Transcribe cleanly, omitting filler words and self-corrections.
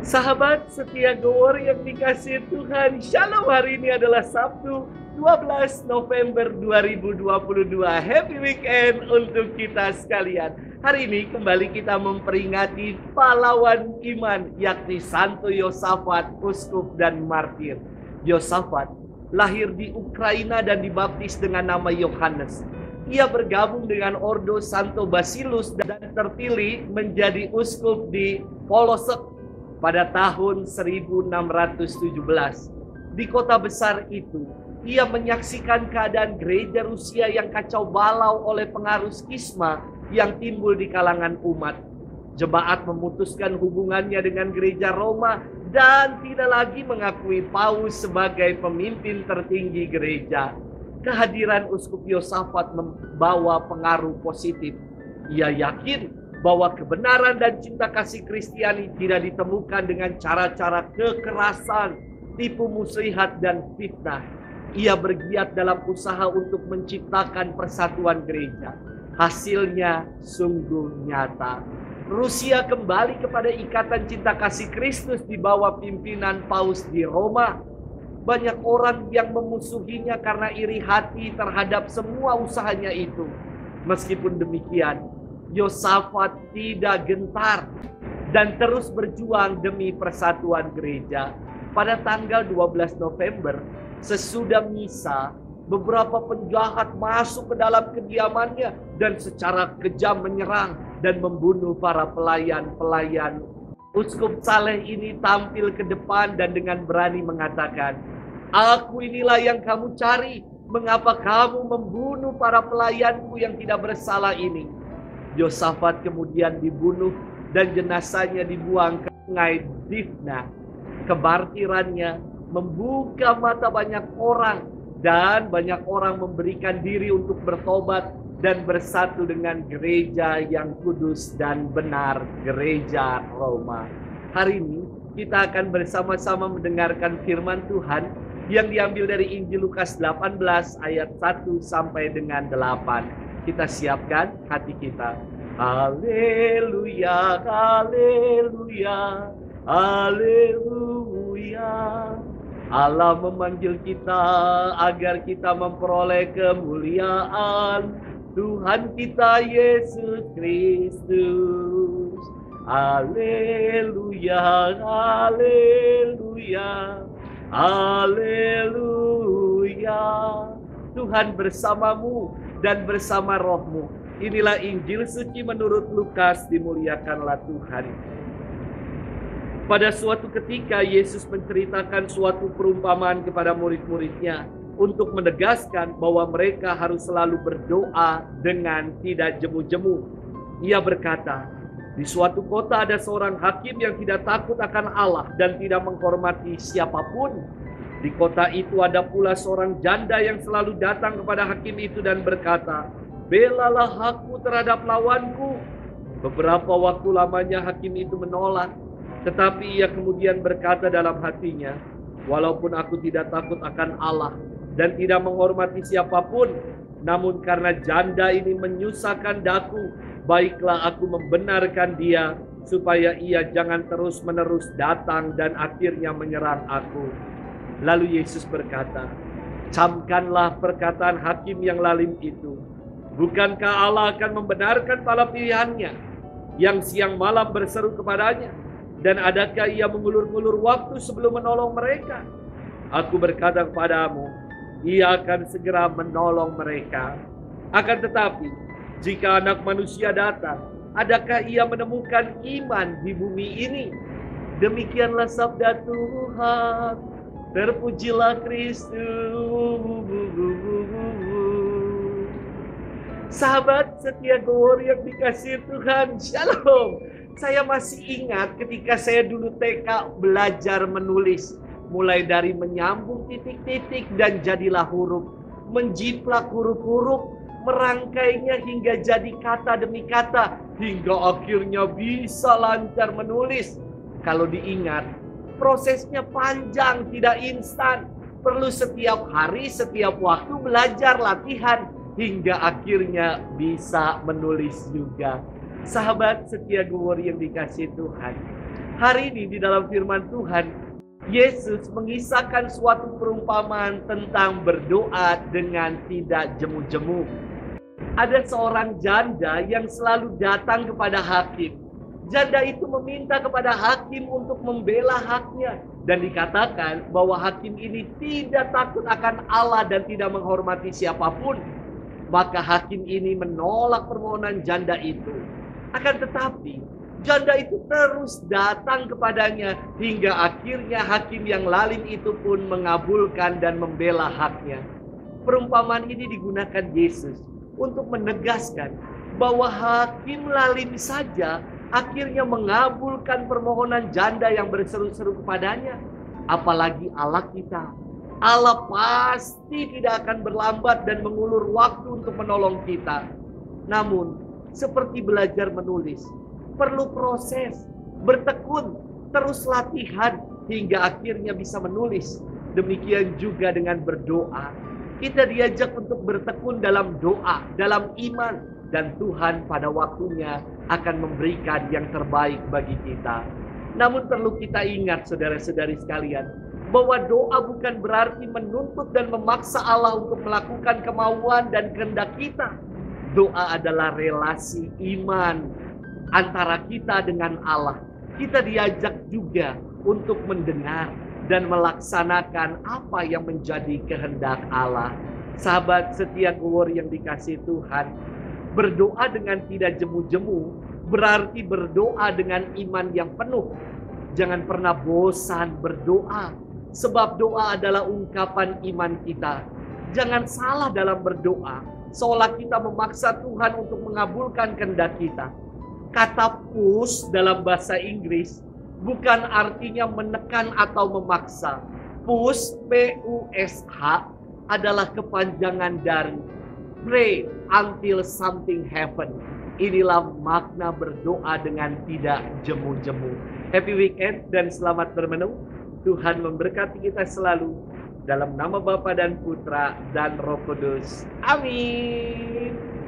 Sahabat setia Gowor yang dikasihi Tuhan, Shalom. Hari ini adalah Sabtu 12 November 2022. Happy weekend untuk kita sekalian. Hari ini kembali kita memperingati pahlawan iman, yakni Santo Yosafat, uskup dan martir. Yosafat lahir di Ukraina dan dibaptis dengan nama Yohanes. Ia bergabung dengan Ordo Santo Basilus dan terpilih menjadi uskup di Polosek pada tahun 1617. Di kota besar itu, ia menyaksikan keadaan gereja Rusia yang kacau balau oleh pengaruh skisma yang timbul di kalangan umat. Jemaat memutuskan hubungannya dengan gereja Roma dan tidak lagi mengakui Paus sebagai pemimpin tertinggi gereja. Kehadiran Uskup Yosafat membawa pengaruh positif. Ia yakin bahwa kebenaran dan cinta kasih Kristiani tidak ditemukan dengan cara-cara kekerasan, tipu muslihat, dan fitnah. Ia bergiat dalam usaha untuk menciptakan persatuan gereja. Hasilnya sungguh nyata. Rusia kembali kepada ikatan cinta kasih Kristus di bawah pimpinan Paus di Roma. Banyak orang yang memusuhinya karena iri hati terhadap semua usahanya itu. Meskipun demikian, Yosafat tidak gentar dan terus berjuang demi persatuan gereja. Pada tanggal 12 November, sesudah misa, beberapa penjahat masuk ke dalam kediamannya dan secara kejam menyerang dan membunuh para pelayan-pelayan. Uskup Saleh ini tampil ke depan dan dengan berani mengatakan, "Aku inilah yang kamu cari. Mengapa kamu membunuh para pelayanku yang tidak bersalah ini?" Yosafat kemudian dibunuh dan jenazahnya dibuang ke sungai Difna. Kemartirannya membuka mata banyak orang dan banyak orang memberikan diri untuk bertobat dan bersatu dengan gereja yang kudus dan benar, gereja Roma. Hari ini kita akan bersama-sama mendengarkan firman Tuhan yang diambil dari Injil Lukas 18 ayat 1 sampai dengan 8. Kita siapkan hati kita. Haleluya, haleluya, haleluya. Allah memanggil kita agar kita memperoleh kemuliaan Tuhan kita Yesus Kristus. Haleluya, haleluya, haleluya. Tuhan bersamamu dan bersama rohmu. Inilah Injil suci menurut Lukas, dimuliakanlah Tuhan. Pada suatu ketika Yesus menceritakan suatu perumpamaan kepada murid-muridnya untuk menegaskan bahwa mereka harus selalu berdoa dengan tidak jemu-jemu. Ia berkata, di suatu kota ada seorang hakim yang tidak takut akan Allah dan tidak menghormati siapapun. Di kota itu ada pula seorang janda yang selalu datang kepada hakim itu dan berkata, "Belalah aku terhadap lawanku." Beberapa waktu lamanya hakim itu menolak, tetapi ia kemudian berkata dalam hatinya, "Walaupun aku tidak takut akan Allah dan tidak menghormati siapapun, namun karena janda ini menyusahkan daku, baiklah aku membenarkan dia supaya ia jangan terus-menerus datang dan akhirnya menyerang aku." Lalu Yesus berkata, "Camkanlah perkataan hakim yang lalim itu. Bukankah Allah akan membenarkan para pilihannya yang siang malam berseru kepadanya? Dan adakah ia mengulur-ngulur waktu sebelum menolong mereka? Aku berkata kepadamu, ia akan segera menolong mereka. Akan tetapi, jika Anak Manusia datang, adakah ia menemukan iman di bumi ini?" Demikianlah sabda Tuhan. Terpujilah Kristus. Sahabat setia Gowor yang dikasihi Tuhan, Shalom. Saya masih ingat ketika saya dulu TK belajar menulis. Mulai dari menyambung titik-titik dan jadilah huruf. Menjiplak huruf-huruf, merangkainya hingga jadi kata demi kata. Hingga akhirnya bisa lancar menulis. Kalau diingat, prosesnya panjang, tidak instan. Perlu setiap hari, setiap waktu belajar, latihan. Hingga akhirnya bisa menulis juga. Sahabat setia Gowor yang dikasihi Tuhan, Hari ini di dalam firman Tuhan, Yesus mengisahkan suatu perumpamaan tentang berdoa dengan tidak jemu-jemu. Ada seorang janda yang selalu datang kepada hakim. Janda itu meminta kepada hakim untuk membela haknya. Dan dikatakan bahwa hakim ini tidak takut akan Allah dan tidak menghormati siapapun. Maka hakim ini menolak permohonan janda itu. Akan tetapi, janda itu terus datang kepadanya hingga akhirnya hakim yang lalim itu pun mengabulkan dan membela haknya. Perumpamaan ini digunakan Yesus untuk menegaskan bahwa hakim lalim saja akhirnya mengabulkan permohonan janda yang berseru-seru kepadanya. Apalagi Allah kita. Allah pasti tidak akan berlambat dan mengulur waktu untuk menolong kita. Namun, seperti belajar menulis, perlu proses, bertekun, terus latihan hingga akhirnya bisa menulis. Demikian juga dengan berdoa. Kita diajak untuk bertekun dalam doa, dalam iman, dan Tuhan pada waktunya akan memberikan yang terbaik bagi kita. Namun perlu kita ingat saudara-saudari sekalian, bahwa doa bukan berarti menuntut dan memaksa Allah untuk melakukan kemauan dan kehendak kita. Doa adalah relasi iman antara kita dengan Allah. Kita diajak juga untuk mendengar dan melaksanakan apa yang menjadi kehendak Allah. Sahabat setia Gowori yang dikasihi Tuhan, berdoa dengan tidak jemu-jemu berarti berdoa dengan iman yang penuh. Jangan pernah bosan berdoa, sebab doa adalah ungkapan iman kita. Jangan salah dalam berdoa, seolah kita memaksa Tuhan untuk mengabulkan kehendak kita. Kata push dalam bahasa Inggris bukan artinya menekan atau memaksa. Push, P-U-S-H, adalah kepanjangan dari pray until something happen. Inilah makna berdoa dengan tidak jemu-jemu. Happy weekend dan selamat bermenung. Tuhan memberkati kita selalu. Dalam nama Bapa dan Putra dan Roh Kudus. Amin.